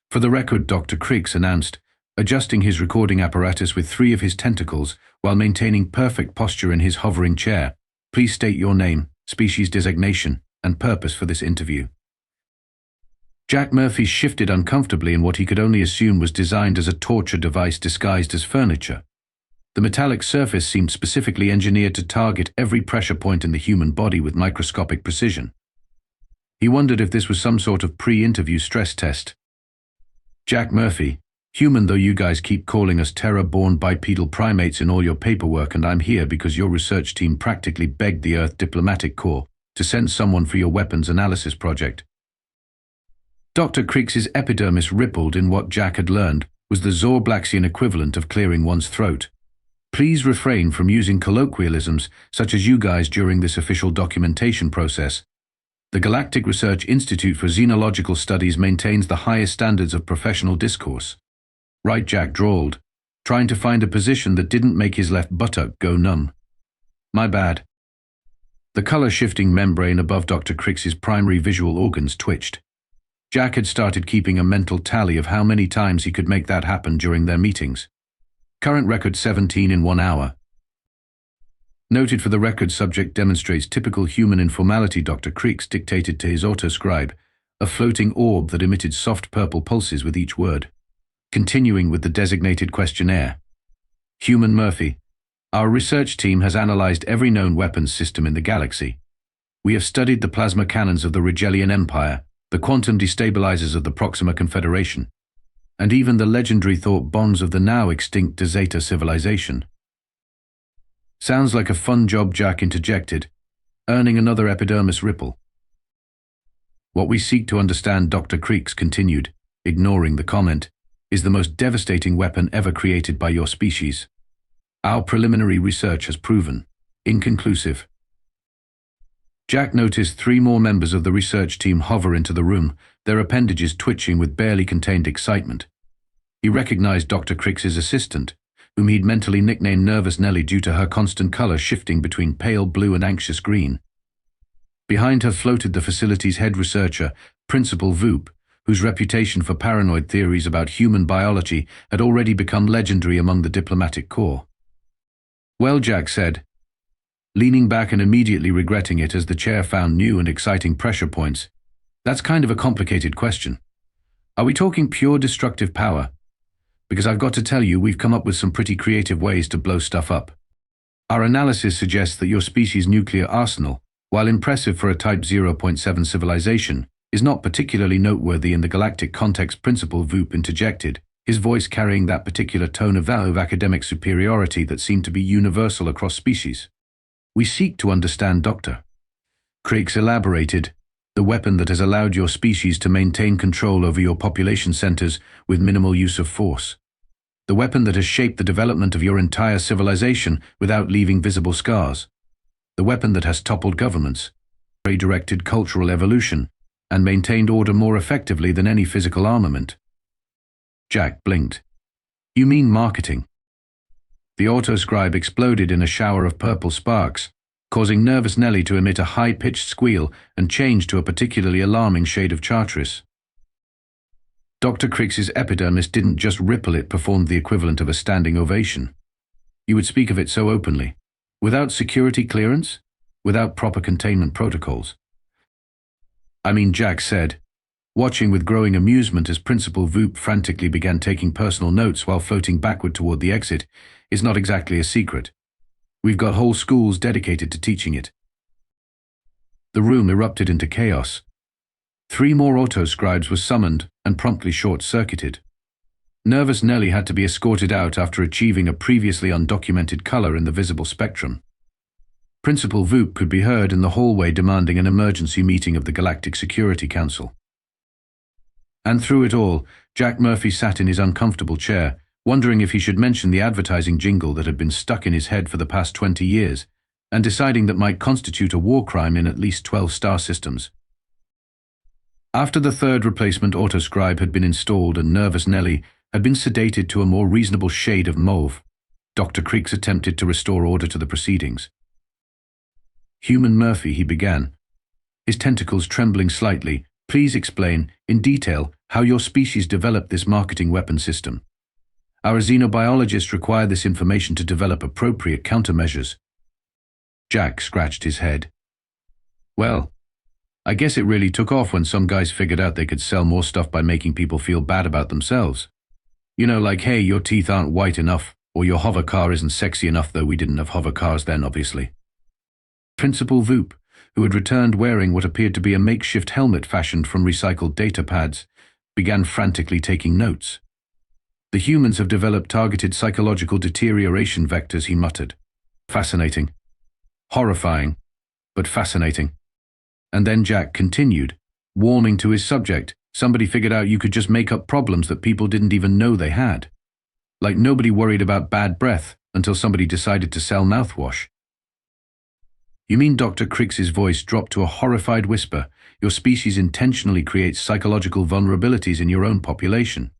For the record, Dr. Kriegs announced, adjusting his recording apparatus with 3 of his tentacles while maintaining perfect posture in his hovering chair. Please state your name, species designation, and purpose for this interview. Jack Murphy shifted uncomfortably in what he could only assume was designed as a torture device disguised as furniture. The metallic surface seemed specifically engineered to target every pressure point in the human body with microscopic precision. He wondered if this was some sort of pre-interview stress test. Jack Murphy, human though you guys keep calling us terror-born bipedal primates in all your paperwork, and I'm here because your research team practically begged the Earth Diplomatic Corps to send someone for your weapons analysis project. Dr. Kriegs's epidermis rippled in what Jack had learned was the Zorblaxian equivalent of clearing one's throat. Please refrain from using colloquialisms such as you guys during this official documentation process. The Galactic Research Institute for Xenological Studies maintains the highest standards of professional discourse. Right, Jack drawled, trying to find a position that didn't make his left buttock go numb. My bad. The color-shifting membrane above Dr. Kriegs's primary visual organs twitched. Jack had started keeping a mental tally of how many times he could make that happen during their meetings. Current record 17 in 1 hour. Noted for the record, subject demonstrates typical human informality. Dr. Kriegs dictated to his autoscribe, a floating orb that emitted soft purple pulses with each word. Continuing with the designated questionnaire. Human Murphy, our research team has analyzed every known weapons system in the galaxy. We have studied the plasma cannons of the Rigelian Empire, the quantum destabilizers of the Proxima Confederation, and even the legendary thought bombs of the now extinct De Zeta civilization. Sounds like a fun job, Jack interjected, earning another epidermis ripple. What we seek to understand, Dr. Kriegs continued, ignoring the comment, is the most devastating weapon ever created by your species. Our preliminary research has proven inconclusive. Jack noticed 3 more members of the research team hover into the room, their appendages twitching with barely contained excitement. He recognized Dr. Kriegs's assistant, whom he'd mentally nicknamed Nervous Nellie due to her constant color shifting between pale blue and anxious green. Behind her floated the facility's head researcher, Principal Voop, whose reputation for paranoid theories about human biology had already become legendary among the diplomatic corps. Well, Jack said, leaning back and immediately regretting it as the chair found new and exciting pressure points, that's kind of a complicated question. Are we talking pure destructive power? Because I've got to tell you, we've come up with some pretty creative ways to blow stuff up. Our analysis suggests that your species' nuclear arsenal, while impressive for a Type 0.7 civilization, is not particularly noteworthy in the galactic context. Principal Voop interjected, his voice carrying that particular tone of academic superiority that seemed to be universal across species. We seek to understand, Dr. Kriegs elaborated, the weapon that has allowed your species to maintain control over your population centers with minimal use of force. The weapon that has shaped the development of your entire civilization without leaving visible scars. The weapon that has toppled governments, redirected cultural evolution, and maintained order more effectively than any physical armament. Jack blinked. You mean marketing? The autoscribe exploded in a shower of purple sparks, causing Nervous Nellie to emit a high-pitched squeal and change to a particularly alarming shade of chartreuse. Dr. Kriegs's epidermis didn't just ripple, it performed the equivalent of a standing ovation. You would speak of it so openly, without security clearance, without proper containment protocols. I mean, Jack said, watching with growing amusement as Principal Voop frantically began taking personal notes while floating backward toward the exit, is not exactly a secret. We've got whole schools dedicated to teaching it. The room erupted into chaos. 3 more autoscribes were summoned and promptly short-circuited. Nervous Nellie had to be escorted out after achieving a previously undocumented color in the visible spectrum. Principal Voop could be heard in the hallway demanding an emergency meeting of the Galactic Security Council. And through it all, Jack Murphy sat in his uncomfortable chair, wondering if he should mention the advertising jingle that had been stuck in his head for the past 20 years, and deciding that might constitute a war crime in at least 12 star systems. After the 3rd replacement autoscribe had been installed and Nervous Nellie had been sedated to a more reasonable shade of mauve, Dr. Kriegs attempted to restore order to the proceedings. Human Murphy, he began, his tentacles trembling slightly, please explain, in detail, How your species developed this marketing weapon system. Our xenobiologists require this information to develop appropriate countermeasures. Jack scratched his head. Well, I guess it really took off when some guys figured out they could sell more stuff by making people feel bad about themselves. You know, like, hey, your teeth aren't white enough, or your hover car isn't sexy enough, though we didn't have hover cars then, obviously. Principal Voop, who had returned wearing what appeared to be a makeshift helmet fashioned from recycled data pads, began frantically taking notes. The humans have developed targeted psychological deterioration vectors, he muttered. Fascinating. Horrifying, but fascinating. And then Jack continued, warming to his subject. Somebody figured out you could just make up problems that people didn't even know they had. Like nobody worried about bad breath until somebody decided to sell mouthwash. You mean Dr. Crick's voice dropped to a horrified whisper, your species intentionally creates psychological vulnerabilities in your own population?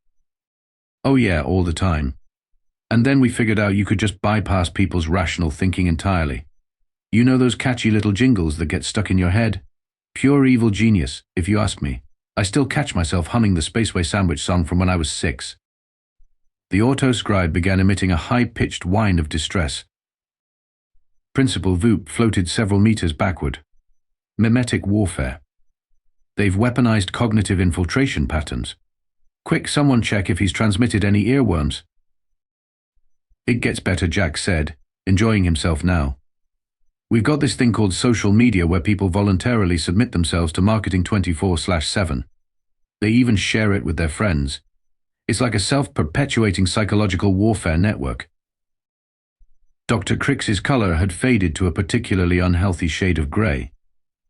Oh yeah, all the time. And then we figured out you could just bypass people's rational thinking entirely. You know those catchy little jingles that get stuck in your head? Pure evil genius, if you ask me. I still catch myself humming the Spaceway Sandwich song from when I was 6. The auto-scribe began emitting a high-pitched whine of distress. Principal Voop floated several meters backward. Memetic warfare. They've weaponized cognitive infiltration patterns. Quick, someone check if he's transmitted any earworms. It gets better, Jack said, enjoying himself now. We've got this thing called social media where people voluntarily submit themselves to marketing 24/7. They even share it with their friends. It's like a self-perpetuating psychological warfare network. Dr. Crick's color had faded to a particularly unhealthy shade of gray.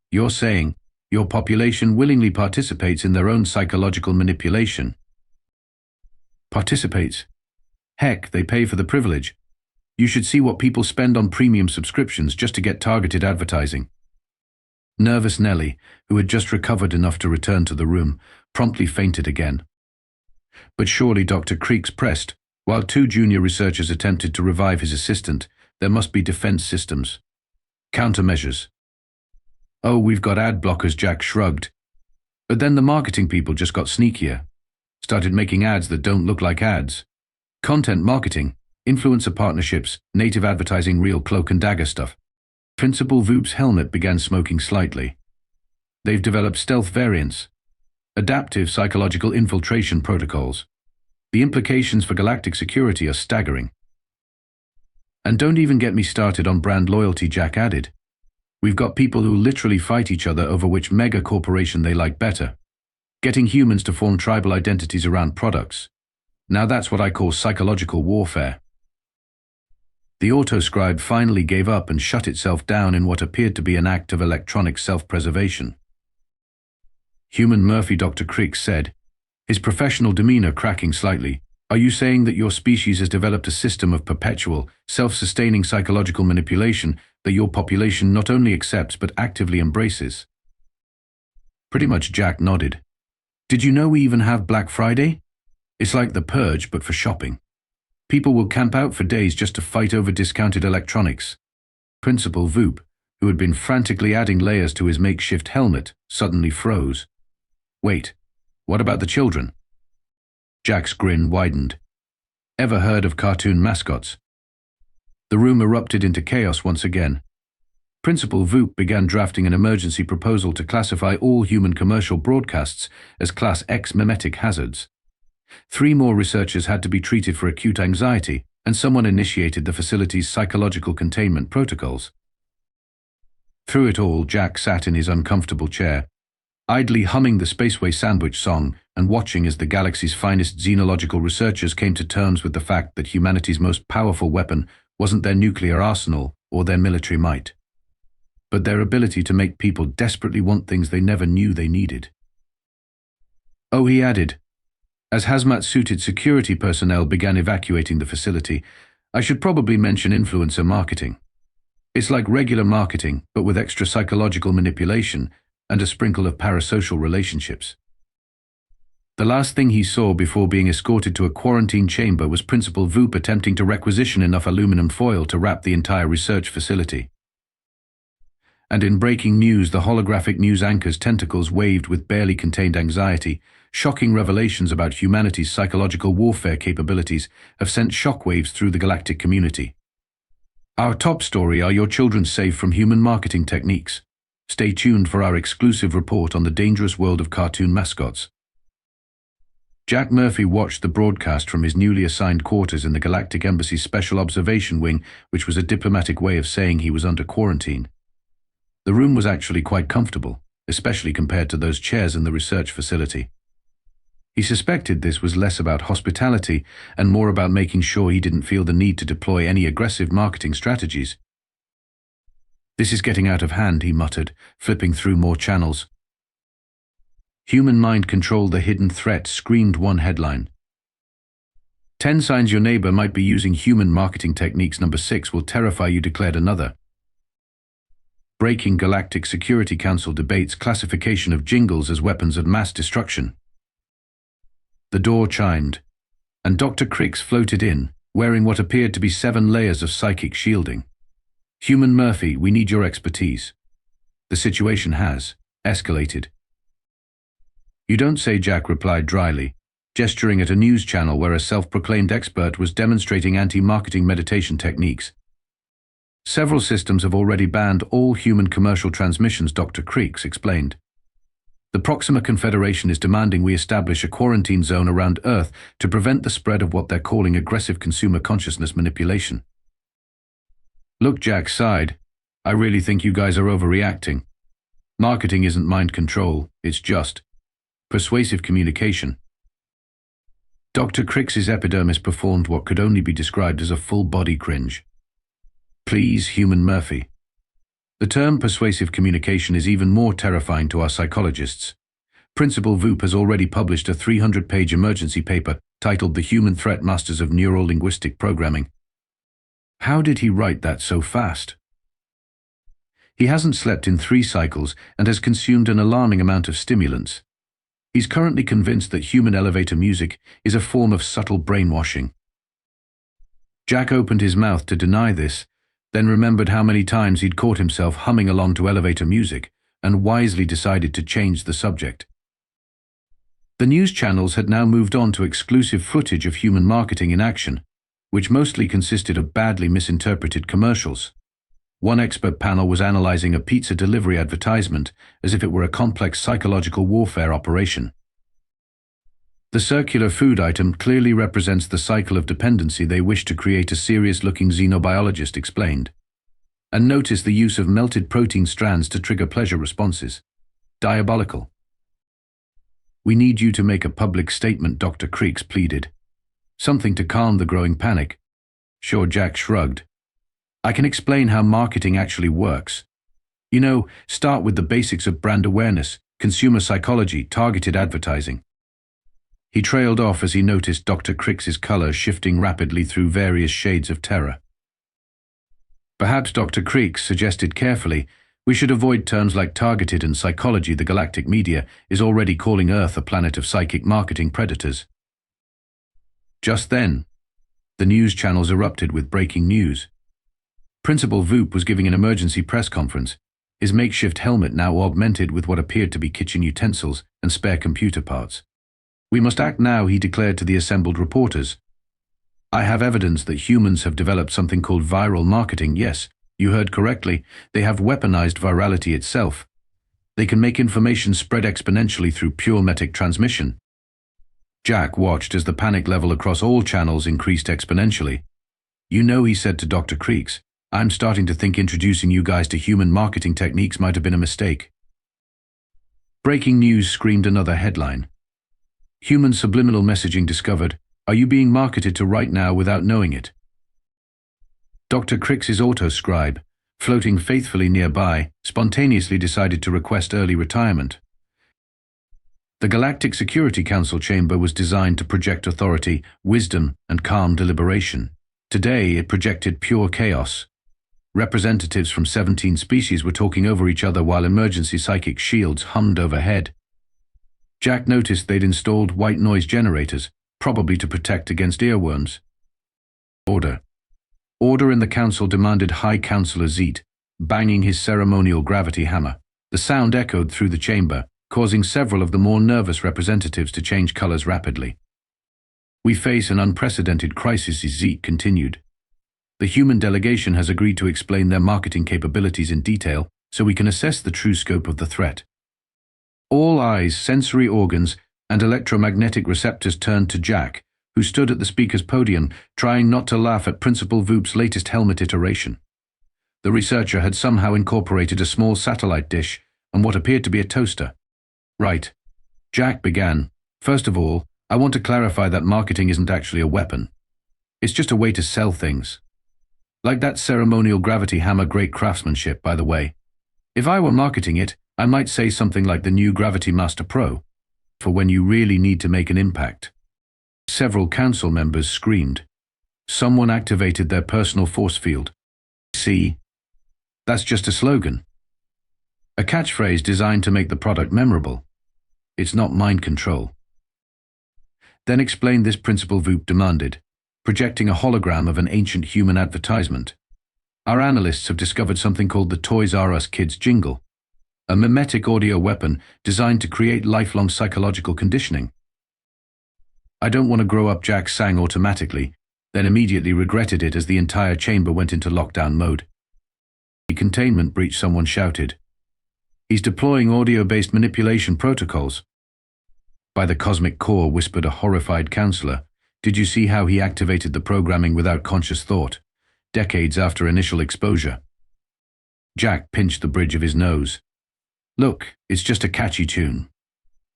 You're saying your population willingly participates in their own psychological manipulation. Participates? Heck, they pay for the privilege. You should see what people spend on premium subscriptions just to get targeted advertising. Nervous Nellie, who had just recovered enough to return to the room, promptly fainted again. But surely Dr. Creeks pressed. While 2 junior researchers attempted to revive his assistant, there must be defense systems. Countermeasures. Oh, we've got ad blockers, Jack shrugged. But then the marketing people just got sneakier. Started making ads that don't look like ads. Content marketing, influencer partnerships, native advertising, real cloak and dagger stuff. Principal Voop's helmet began smoking slightly. They've developed stealth variants. Adaptive psychological infiltration protocols. The implications for galactic security are staggering. And don't even get me started on brand loyalty, Jack added. We've got people who literally fight each other over which mega corporation they like better. Getting humans to form tribal identities around products. Now that's what I call psychological warfare. The autoscribe finally gave up and shut itself down in what appeared to be an act of electronic self-preservation. Human Murphy, Dr. Crick said, his professional demeanor cracking slightly. Are you saying that your species has developed a system of perpetual, self-sustaining psychological manipulation that your population not only accepts but actively embraces? Pretty much, Jack nodded. Did you know we even have Black Friday? It's like the purge, but for shopping. People will camp out for days just to fight over discounted electronics. Principal Voop, who had been frantically adding layers to his makeshift helmet, suddenly froze. Wait, what about the children? Jack's grin widened. Ever heard of cartoon mascots? The room erupted into chaos once again. Principal Voop began drafting an emergency proposal to classify all human commercial broadcasts as Class X memetic hazards. 3 more researchers had to be treated for acute anxiety, and someone initiated the facility's psychological containment protocols. Through it all, Jack sat in his uncomfortable chair, idly humming the Spaceway Sandwich song and watching as the galaxy's finest xenological researchers came to terms with the fact that humanity's most powerful weapon wasn't their nuclear arsenal or their military might, but their ability to make people desperately want things they never knew they needed. Oh, he added, as hazmat-suited security personnel began evacuating the facility, I should probably mention influencer marketing. It's like regular marketing, but with extra psychological manipulation and a sprinkle of parasocial relationships. The last thing he saw before being escorted to a quarantine chamber was Principal Voop attempting to requisition enough aluminum foil to wrap the entire research facility. And in breaking news, the holographic news anchor's tentacles waved with barely contained anxiety, shocking revelations about humanity's psychological warfare capabilities have sent shockwaves through the galactic community. Our top story: are your children safe from human marketing techniques? Stay tuned for our exclusive report on the dangerous world of cartoon mascots. Jack Murphy watched the broadcast from his newly assigned quarters in the Galactic Embassy's Special Observation Wing, which was a diplomatic way of saying he was under quarantine. The room was actually quite comfortable, especially compared to those chairs in the research facility. He suspected this was less about hospitality and more about making sure he didn't feel the need to deploy any aggressive marketing strategies. "This is getting out of hand," he muttered, flipping through more channels. "Human mind control, the hidden threat," screamed one headline. "10 signs your neighbor might be using human marketing techniques. Number 6 will terrify you," declared another. Breaking: Galactic Security Council debates classification of jingles as weapons of mass destruction. The door chimed, and Dr. Crix floated in, wearing what appeared to be 7 layers of psychic shielding. "Human Murphy, we need your expertise. The situation has escalated." "You don't say," Jack replied dryly, gesturing at a news channel where a self-proclaimed expert was demonstrating anti-marketing meditation techniques. "Several systems have already banned all human commercial transmissions," Dr. Crix explained. "The Proxima Confederation is demanding we establish a quarantine zone around Earth to prevent the spread of what they're calling aggressive consumer consciousness manipulation." "Look," Jack sighed, "I really think you guys are overreacting. Marketing isn't mind control, it's just persuasive communication." Dr. Crix's epidermis performed what could only be described as a full-body cringe. "Please, Human Murphy." The term persuasive communication is even more terrifying to our psychologists. Principal Voop has already published a 300-page emergency paper titled "The Human Threat: Masters of Neuro-Linguistic Programming." How did he write that so fast? He hasn't slept in 3 cycles and has consumed an alarming amount of stimulants. He's currently convinced that human elevator music is a form of subtle brainwashing. Jack opened his mouth to deny this, then remembered how many times he'd caught himself humming along to elevator music, and wisely decided to change the subject. The news channels had now moved on to exclusive footage of human marketing in action, which mostly consisted of badly misinterpreted commercials. One expert panel was analyzing a pizza delivery advertisement as if it were a complex psychological warfare operation. The circular food item clearly represents the cycle of dependency they wish to create, a serious-looking xenobiologist explained. "And notice the use of melted protein strands to trigger pleasure responses. Diabolical." "We need you to make a public statement," Dr. Crix pleaded. "Something to calm the growing panic." "Sure," Jack shrugged. "I can explain how marketing actually works. You know, start with the basics of brand awareness, consumer psychology, targeted advertising." He trailed off as he noticed Dr. Crix's color shifting rapidly through various shades of terror. Perhaps Dr. Crix suggested carefully, we should avoid terms like targeted and psychology. The galactic media is already calling Earth a planet of psychic marketing predators. Just then, the news channels erupted with breaking news. Principal Voop was giving an emergency press conference, his makeshift helmet now augmented with what appeared to be kitchen utensils and spare computer parts. "We must act now," he declared to the assembled reporters. "I have evidence that humans have developed something called viral marketing. Yes, you heard correctly. They have weaponized virality itself. They can make information spread exponentially through pure memetic transmission." Jack watched as the panic level across all channels increased exponentially. "You know," he said to Dr. Crix, "I'm starting to think introducing you guys to human marketing techniques might have been a mistake." Breaking news, screamed another headline. "Human subliminal messaging discovered. Are you being marketed to right now without knowing it?" Dr. Crix's autoscribe, floating faithfully nearby, spontaneously decided to request early retirement. The Galactic Security Council chamber was designed to project authority, wisdom, and calm deliberation. Today, it projected pure chaos. Representatives from 17 species were talking over each other while emergency psychic shields hummed overhead. Jack noticed they'd installed white noise generators, probably to protect against earworms. "Order. Order," in the council demanded High Councillor Zeet, banging his ceremonial gravity hammer. The sound echoed through the chamber, causing several of the more nervous representatives to change colors rapidly. "We face an unprecedented crisis," Zeke continued. "The human delegation has agreed to explain their marketing capabilities in detail so we can assess the true scope of the threat." All eyes, sensory organs, and electromagnetic receptors turned to Jack, who stood at the speaker's podium, trying not to laugh at Principal Voop's latest helmet iteration. The researcher had somehow incorporated a small satellite dish and what appeared to be a toaster. "Right," Jack began. "First of all, I want to clarify that marketing isn't actually a weapon. It's just a way to sell things. Like that ceremonial gravity hammer, great craftsmanship, by the way. If I were marketing it, I might say something like the new Gravity Master Pro, for when you really need to make an impact." Several council members screamed. Someone activated their personal force field. "See? That's just a slogan. A catchphrase designed to make the product memorable. It's not mind control." "Then explain this," Principal Voop demanded, projecting a hologram of an ancient human advertisement. "Our analysts have discovered something called the Toys R Us Kids jingle, a memetic audio weapon designed to create lifelong psychological conditioning." "I don't want to grow up," Jack sang automatically, then immediately regretted it as the entire chamber went into lockdown mode. "The containment breach," someone shouted. "He's deploying audio-based manipulation protocols." "By the cosmic core," whispered a horrified counselor. "Did you see how he activated the programming without conscious thought, decades after initial exposure?" Jack pinched the bridge of his nose. "Look, it's just a catchy tune.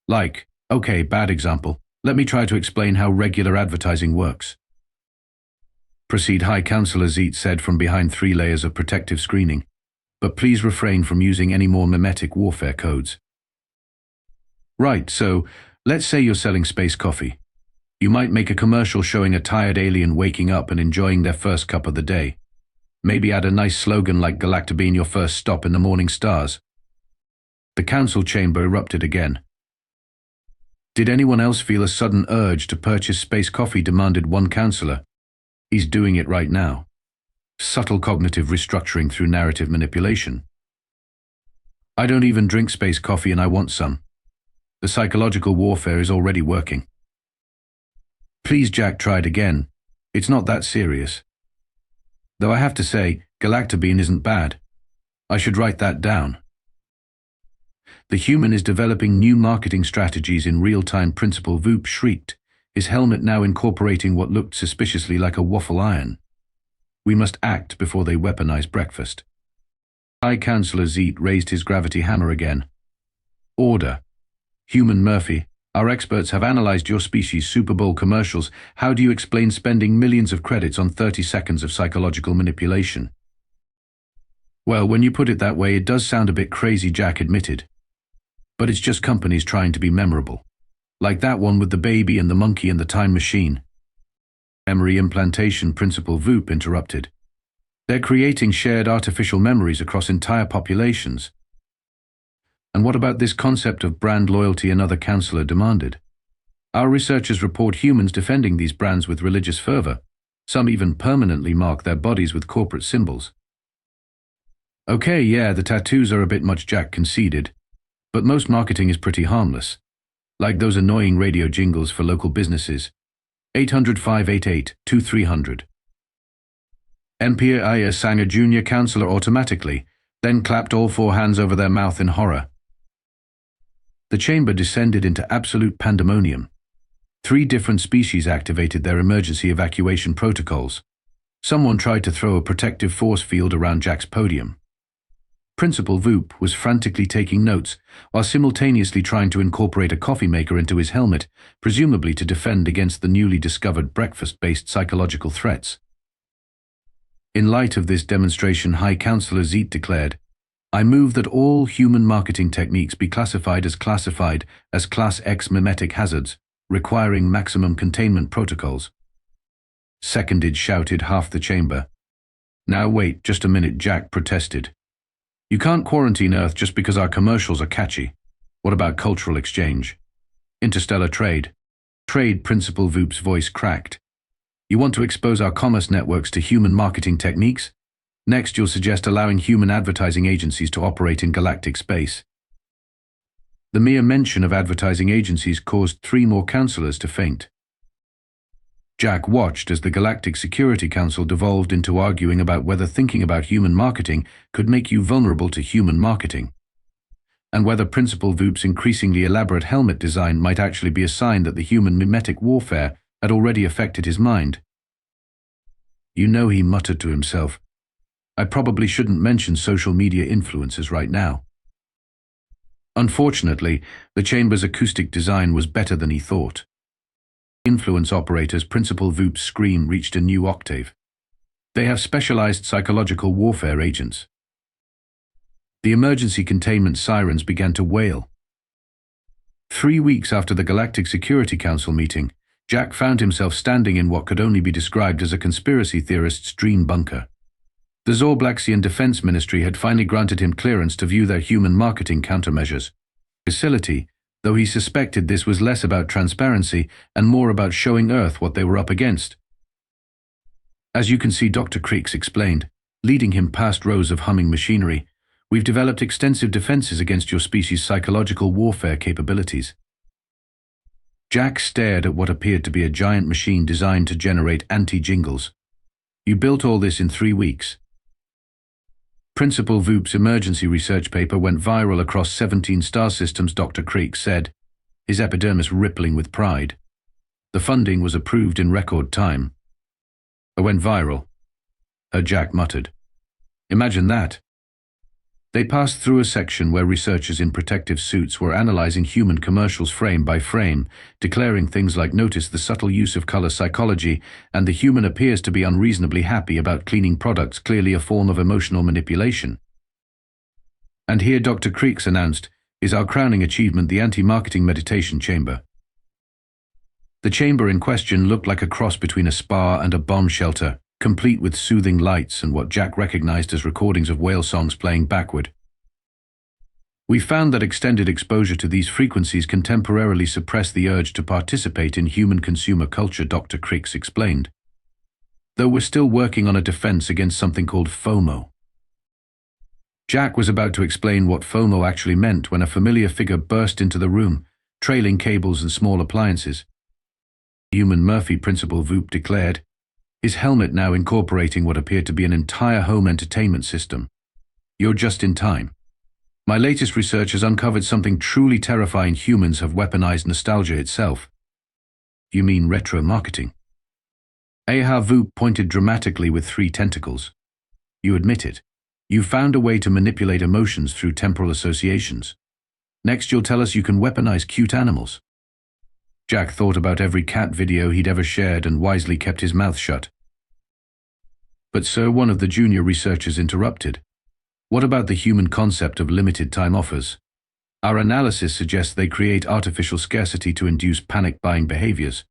Like, okay, bad example. Let me try to explain how regular advertising works." "Proceed," High Counselor Zeet said from behind 3 layers of protective screening. "But please refrain from using any more memetic warfare codes." "Right, so let's say you're selling space coffee. You might make a commercial showing a tired alien waking up and enjoying their first cup of the day. Maybe add a nice slogan like "Galactic being your first stop in the morning stars." The council chamber erupted again. "Did anyone else feel a sudden urge to purchase space coffee?" demanded one counselor. "He's doing it right now." Subtle cognitive restructuring through narrative manipulation. "I don't even drink space coffee and I want some." The psychological warfare is already working. "Please," Jack tried again. "It's not that serious. Though I have to say, galactobene isn't bad. I should write that down." "The human is developing new marketing strategies in real time," Principal Voop shrieked, his helmet now incorporating what looked suspiciously like a waffle iron. "We must act before they weaponize breakfast." High Counselor Zeet raised his gravity hammer again. "Order. Human Murphy, our experts have analyzed your species' Super Bowl commercials. How do you explain spending millions of credits on 30 seconds of psychological manipulation?" "Well, when you put it that way, it does sound a bit crazy," Jack admitted. "But it's just companies trying to be memorable. Like that one with the baby and the monkey and the time machine." "Memory implantation," Principal Voop interrupted. "They're creating shared artificial memories across entire populations." "And what about this concept of brand loyalty?" another counselor demanded. "Our researchers report humans defending these brands with religious fervor. Some even permanently mark their bodies with corporate symbols." "Okay, yeah, the tattoos are a bit much," Jack conceded. "But most marketing is pretty harmless. Like those annoying radio jingles for local businesses. 800-588-2300. MPIA sang a junior counselor automatically, then clapped all 4 hands over their mouth in horror. The chamber descended into absolute pandemonium. 3 different species activated their emergency evacuation protocols. Someone tried to throw a protective force field around Jack's podium. Principal Voop was frantically taking notes, while simultaneously trying to incorporate a coffee maker into his helmet, presumably to defend against the newly discovered breakfast-based psychological threats. In light of this demonstration, High Counselor Zeet declared, "I move that all human marketing techniques be classified as Class X memetic hazards, requiring maximum containment protocols." "Seconded," shouted half the chamber. "Now wait just a minute," Jack protested. "You can't quarantine Earth just because our commercials are catchy. What about cultural exchange? Interstellar trade?" "Trade," Principal Voop's voice cracked. "You want to expose our commerce networks to human marketing techniques? Next, you'll suggest allowing human advertising agencies to operate in galactic space." The mere mention of advertising agencies caused 3 more counselors to faint. Jack watched as the Galactic Security Council devolved into arguing about whether thinking about human marketing could make you vulnerable to human marketing, and whether Principal Voop's increasingly elaborate helmet design might actually be a sign that the human memetic warfare had already affected his mind. "You know," he muttered to himself, "I probably shouldn't mention social media influencers right now." Unfortunately, the chamber's acoustic design was better than he thought. Influence operators' Principal Voop's scream reached a new octave. They have specialized psychological warfare agents. The emergency containment sirens began to wail. 3 weeks after the Galactic Security Council meeting, Jack found himself standing in what could only be described as a conspiracy theorist's dream bunker. The Zorblaxian Defense Ministry had finally granted him clearance to view their human marketing countermeasures facility, though he suspected this was less about transparency and more about showing Earth what they were up against. "As you can see," Dr. Creeks explained, leading him past rows of humming machinery, "we've developed extensive defenses against your species' psychological warfare capabilities." Jack stared at what appeared to be a giant machine designed to generate anti-jingles. "You built all this in 3 weeks. Principal Voop's emergency research paper went viral across 17 star systems," Dr. Creek said, his epidermis rippling with pride. "The funding was approved in record time." "It went viral," Jack muttered. "Imagine that." They passed through a section where researchers in protective suits were analyzing human commercials frame by frame, declaring things like, "Notice the subtle use of color psychology, and the human appears to be unreasonably happy about cleaning products, clearly a form of emotional manipulation." "And here," Dr. Creeks announced, "is our crowning achievement, the anti-marketing meditation chamber." The chamber in question looked like a cross between a spa and a bomb shelter, complete with soothing lights and what Jack recognized as recordings of whale songs playing backward. "We found that extended exposure to these frequencies can temporarily suppress the urge to participate in human consumer culture," Dr. Creeks explained. "Though we're still working on a defense against something called FOMO." Jack was about to explain what FOMO actually meant when a familiar figure burst into the room, trailing cables and small appliances. "Human Murphy," Principal Voop declared, his helmet now incorporating what appeared to be an entire home entertainment system. "You're just in time. My latest research has uncovered something truly terrifying. Humans have weaponized nostalgia itself." "You mean retro marketing?" Voop pointed dramatically with 3 tentacles. "You admit it. You found a way to manipulate emotions through temporal associations. Next you'll tell us you can weaponize cute animals." Jack thought about every cat video he'd ever shared and wisely kept his mouth shut. "But sir," one of the junior researchers interrupted, "what about the human concept of limited time offers? Our analysis suggests they create artificial scarcity to induce panic buying behaviors."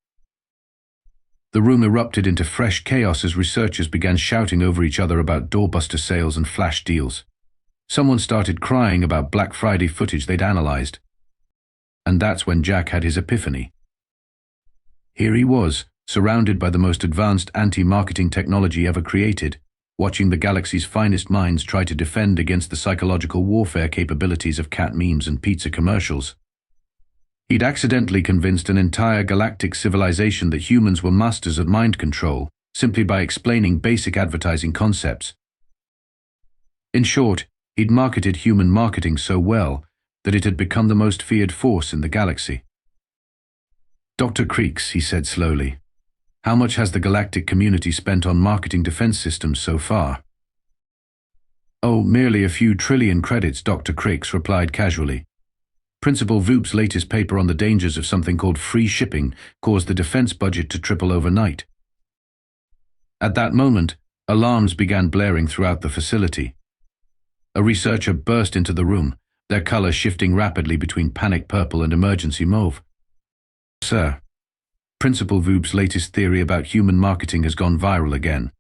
The room erupted into fresh chaos as researchers began shouting over each other about doorbuster sales and flash deals. Someone started crying about Black Friday footage they'd analyzed. And that's when Jack had his epiphany. Here he was, surrounded by the most advanced anti-marketing technology ever created, watching the galaxy's finest minds try to defend against the psychological warfare capabilities of cat memes and pizza commercials. He'd accidentally convinced an entire galactic civilization that humans were masters of mind control, simply by explaining basic advertising concepts. In short, he'd marketed human marketing so well that it had become the most feared force in the galaxy. "Dr. Creeks," he said slowly, "how much has the galactic community spent on marketing defense systems so far?" "Oh, merely a few trillion credits," Dr. Creeks replied casually. "Principal Voop's latest paper on the dangers of something called free shipping caused the defense budget to triple overnight." At that moment, alarms began blaring throughout the facility. A researcher burst into the room, their color shifting rapidly between panic purple and emergency mauve. "Sir, Principal Voop's latest theory about human marketing has gone viral again.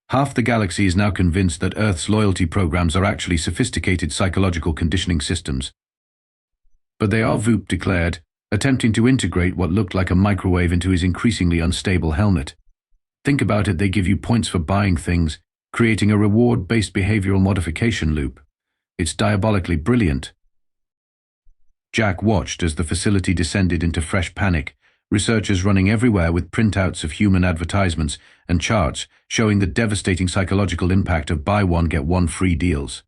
Half the galaxy is now convinced that Earth's loyalty programs are actually sophisticated psychological conditioning systems. But they are," Voop declared, attempting to integrate what looked like a microwave into his increasingly unstable helmet. "Think about it, they give you points for buying things, creating a reward-based behavioral modification loop. It's diabolically brilliant." Jack watched as the facility descended into fresh panic, researchers running everywhere with printouts of human advertisements and charts showing the devastating psychological impact of buy one get one free deals.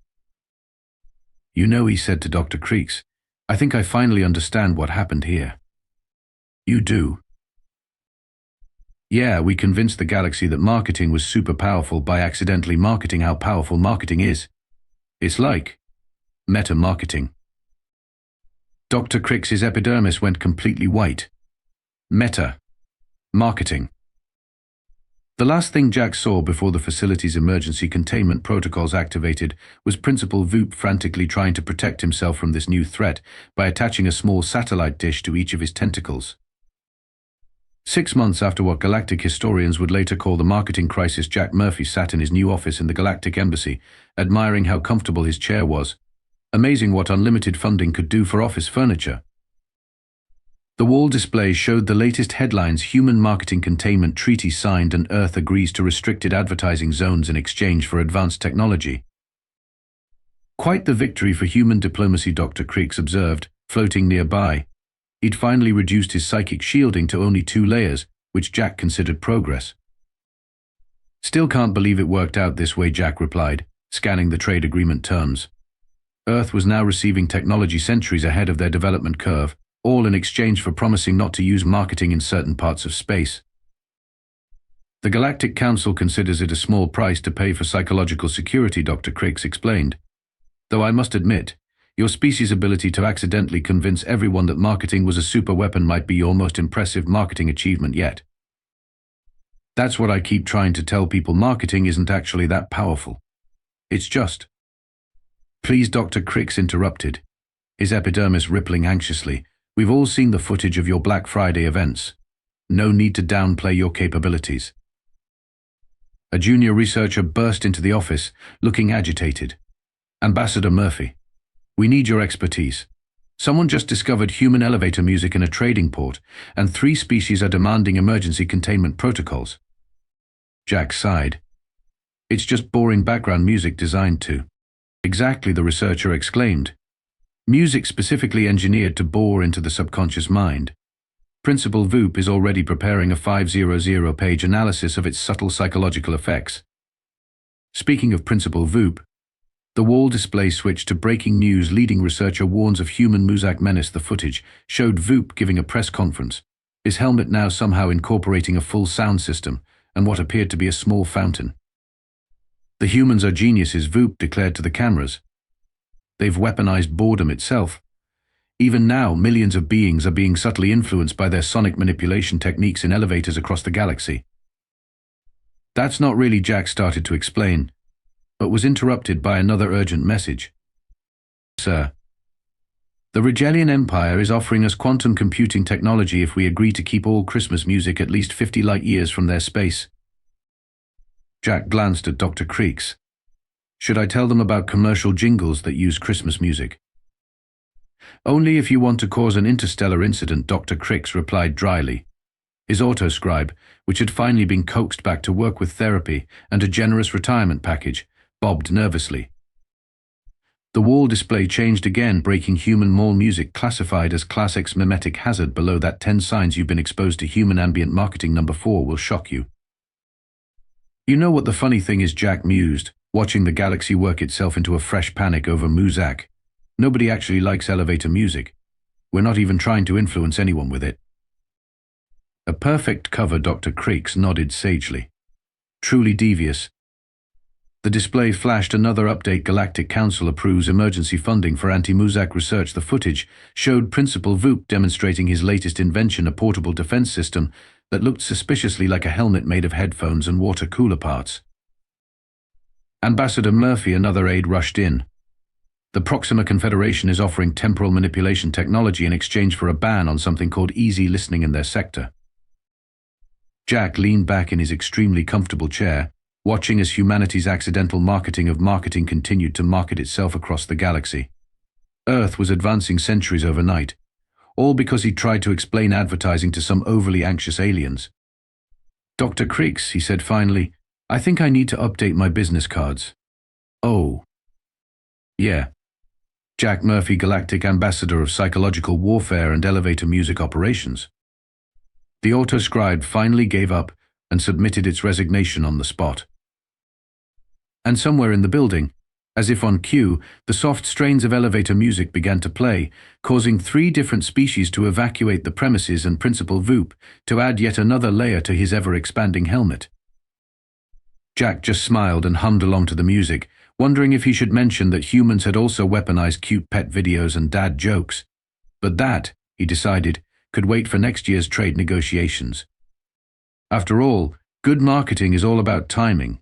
"You know," he said to Dr. Creeks, "I think I finally understand what happened here." "You do?" "Yeah, we convinced the galaxy that marketing was super powerful by accidentally marketing how powerful marketing is. It's like meta-marketing." Dr. Cricks's epidermis went completely white. Meta-marketing. The last thing Jack saw before the facility's emergency containment protocols activated was Principal Voop frantically trying to protect himself from this new threat by attaching a small satellite dish to each of his tentacles. 6 months after what galactic historians would later call the marketing crisis, Jack Murphy sat in his new office in the Galactic Embassy, admiring how comfortable his chair was. Amazing what unlimited funding could do for office furniture. The wall display showed the latest headlines: Human Marketing Containment Treaty signed and Earth agrees to restricted advertising zones in exchange for advanced technology. Quite the victory for human diplomacy, Dr. Creeks observed, floating nearby. He'd finally reduced his psychic shielding to only 2 layers, which Jack considered progress. "Still can't believe it worked out this way," Jack replied, scanning the trade agreement terms. Earth was now receiving technology centuries ahead of their development curve, all in exchange for promising not to use marketing in certain parts of space. "The Galactic Council considers it a small price to pay for psychological security," Dr. Creeks explained. "Though I must admit, your species' ability to accidentally convince everyone that marketing was a superweapon might be your most impressive marketing achievement yet." "That's what I keep trying to tell people: marketing isn't actually that powerful. It's just—" "Please," Dr. Creeks interrupted, his epidermis rippling anxiously, "we've all seen the footage of your Black Friday events. No need to downplay your capabilities." A junior researcher burst into the office, looking agitated. "Ambassador Murphy, we need your expertise. Someone just discovered human elevator music in a trading port, and 3 species are demanding emergency containment protocols." Jack sighed. "It's just boring background music designed to—" "Exactly," the researcher exclaimed. "Music specifically engineered to bore into the subconscious mind. Principal Voop is already preparing a 500-page analysis of its subtle psychological effects." Speaking of Principal Voop, the wall display switched to breaking news. Leading researcher warns of human Muzak menace. The footage showed Voop giving a press conference, his helmet now somehow incorporating a full sound system and what appeared to be a small fountain. "The humans are geniuses," Voop declared to the cameras. "They've weaponized boredom itself. Even now, millions of beings are being subtly influenced by their sonic manipulation techniques in elevators across the galaxy." "That's not really," Jack started to explain, but was interrupted by another urgent message. "Sir, the Regelian Empire is offering us quantum computing technology if we agree to keep all Christmas music at least 50 light-years from their space." Jack glanced at Dr. Creeks. "Should I tell them about commercial jingles that use Christmas music?" "Only if you want to cause an interstellar incident," Dr. Creeks replied dryly. His autoscribe, which had finally been coaxed back to work with therapy and a generous retirement package, bobbed nervously. The wall display changed again, breaking human mall music classified as Class X memetic hazard. Below that, 10 signs you've been exposed to human ambient marketing. Number 4 will shock you. "You know what the funny thing is," Jack mused, watching the galaxy work itself into a fresh panic over Muzak. "Nobody actually likes elevator music. We're not even trying to influence anyone with it." "A perfect cover," Dr. Creeks nodded sagely. "Truly devious." The display flashed another update: Galactic Council approves emergency funding for anti-Muzak research. The footage showed Principal Voop demonstrating his latest invention, a portable defense system that looked suspiciously like a helmet made of headphones and water cooler parts. "Ambassador Murphy," another aide rushed in. "The Proxima Confederation is offering temporal manipulation technology in exchange for a ban on something called easy listening in their sector." Jack leaned back in his extremely comfortable chair, watching as humanity's accidental marketing of marketing continued to market itself across the galaxy. Earth was advancing centuries overnight, all because he tried to explain advertising to some overly anxious aliens. "Dr. Creeks," he said finally, "I think I need to update my business cards." "Oh. Yeah." Jack Murphy, Galactic Ambassador of Psychological Warfare and Elevator Music Operations. The autoscribe finally gave up and submitted its resignation on the spot. And somewhere in the building, as if on cue, the soft strains of elevator music began to play, causing 3 different species to evacuate the premises and Principal Voop to add yet another layer to his ever-expanding helmet. Jack just smiled and hummed along to the music, wondering if he should mention that humans had also weaponized cute pet videos and dad jokes. But that, he decided, could wait for next year's trade negotiations. After all, good marketing is all about timing.